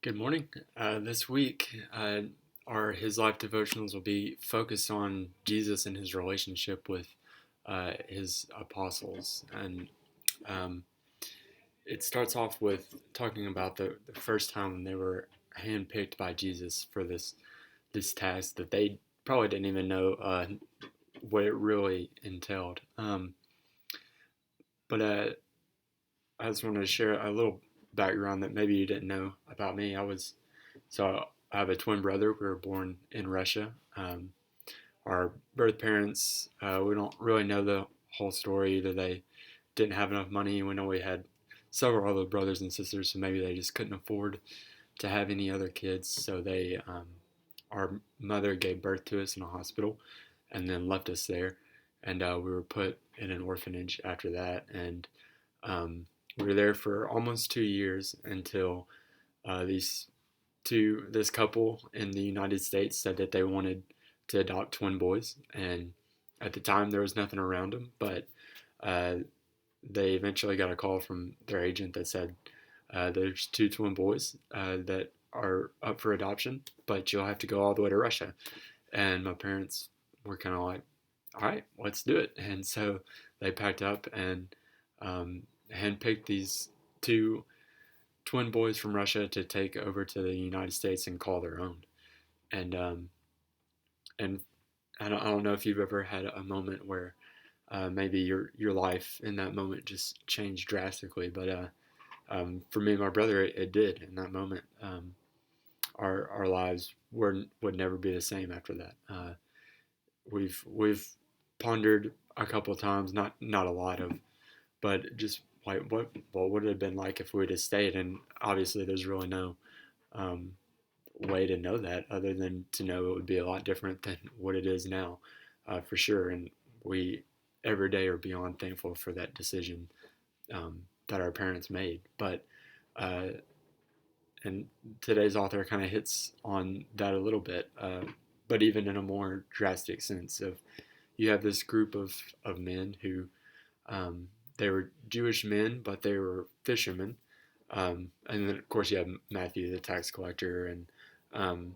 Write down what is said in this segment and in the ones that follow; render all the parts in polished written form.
Good morning. This week, our His Life devotionals will be focused on Jesus and his relationship with his apostles. And um, it starts off with talking about the first time when they were handpicked by Jesus for this task that they probably didn't even know what it really entailed. But I just wanted to share a little background that maybe you didn't know about me. So I have a twin brother. We were born in Russia. Our birth parents, we don't really know the whole story. Either they didn't have enough money. We know we had several other brothers and sisters, so maybe they just couldn't afford to have any other kids. Our mother gave birth to us in a hospital, and then left us there, and we were put in an orphanage after that, and um, we were there for almost 2 years until this couple in the United States said that they wanted to adopt twin boys, and at the time there was nothing around them, but uh, they eventually got a call from their agent that said there's two twin boys that are up for adoption, but you'll have to go all the way to Russia. And my parents were kind of like, all right, let's do it. And so they packed up and handpicked these two twin boys from Russia to take over to the United States and call their own. And and I don't know if you've ever had a moment where maybe your life in that moment just changed drastically, but for me and my brother, it did in that moment. Our lives would never be the same after that. We've pondered a couple of times, not a lot of, but just like what would it have been like if we would have stayed? And obviously, there's really no um, way to know that other than to know it would be a lot different than what it is now, for sure. And we every day are beyond thankful for that decision that our parents made. But uh, and today's author kind of hits on that a little bit, but even in a more drastic sense of you have this group of men who um, they were Jewish men, but they were fishermen. And then, of course, you have Matthew, the tax collector, and um,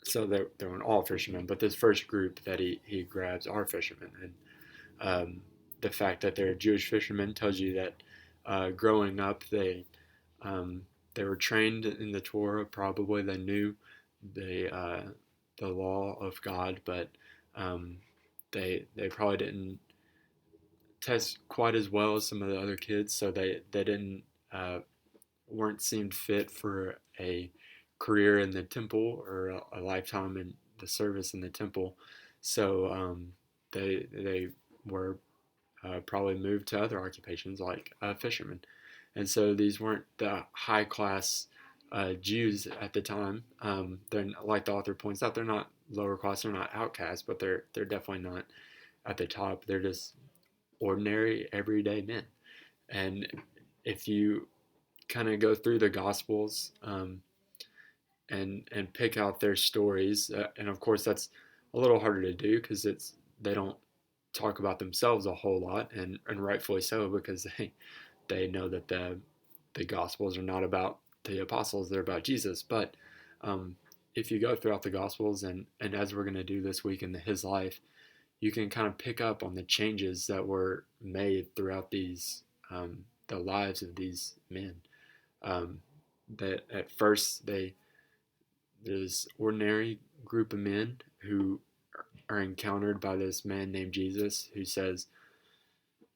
so they weren't all fishermen. But this first group that he grabs are fishermen, and the fact that they're Jewish fishermen tells you that growing up um, they were trained in the Torah. Probably they knew the uh, the law of God, but um, they probably didn't test quite as well as some of the other kids, so they didn't uh, weren't seemed fit for a career in the temple or a lifetime in the service in the temple. So they were probably moved to other occupations like fishermen, and so these weren't the high class Jews at the time. They're like the author points out, they're not lower class, they're not outcasts, but they're definitely not at the top. They're just ordinary everyday men. And if you kind of go through the Gospels and pick out their stories, and of course that's a little harder to do because they don't talk about themselves a whole lot, and rightfully so because they know that the Gospels are not about the apostles; they're about Jesus. But um, if you go throughout the Gospels and as we're going to do this week in his life, you can kind of pick up on the changes that were made throughout the lives of these men. Um, that at first there's ordinary group of men who are encountered by this man named Jesus who says,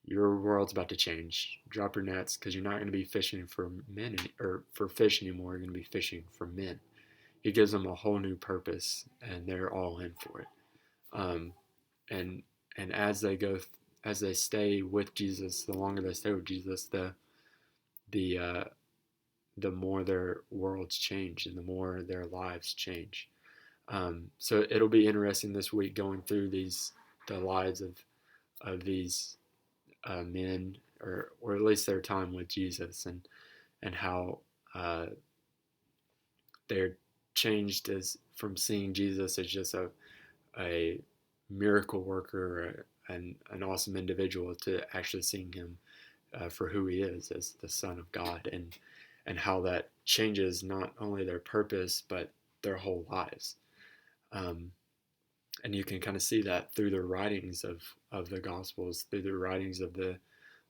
"Your world's about to change. Drop your nets because you're not going to be fishing for men or for fish anymore. You're going to be fishing for men." He gives them a whole new purpose, and they're all in for it. Um, and and as they stay with Jesus, the longer they stay with Jesus, the the more their worlds change and the more their lives change. So it'll be interesting this week going through the lives of these men, or at least their time with Jesus, and how they're changed as from seeing Jesus as just a miracle worker, an awesome individual, to actually seeing him for who he is as the Son of God. And and how that changes not only their purpose but their whole lives. Um, and you can kind of see that through the writings of the Gospels, through the writings of the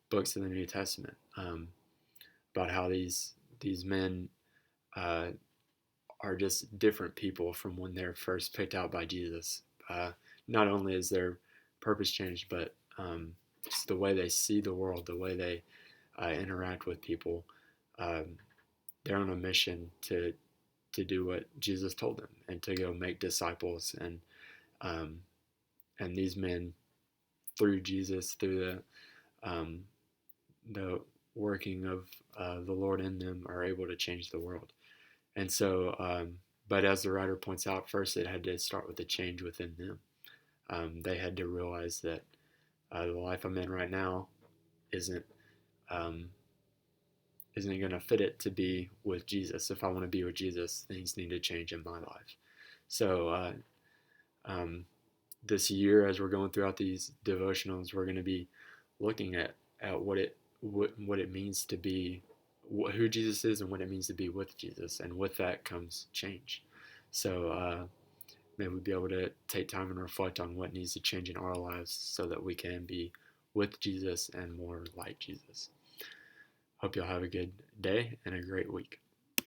books of the New Testament, about how these men uh, are just different people from when they're first picked out by Jesus. Not only is their purpose changed, but just the way they see the world, the way they interact with people. Um, they're on a mission to do what Jesus told them and to go make disciples. Um, and these men, through Jesus, through um, the working of the Lord in them, are able to change the world. And so, but as the writer points out, first it had to start with a change within them. They had to realize that the life I'm in right now isn't um, isn't going to fit it to be with Jesus. If I want to be with Jesus, things need to change in my life. So um, this year, as we're going throughout these devotionals, we're going to be looking at what it means to be who Jesus is and what it means to be with Jesus, and with that comes change. So may we be able to take time and reflect on what needs to change in our lives so that we can be with Jesus and more like Jesus. Hope you'll have a good day and a great week.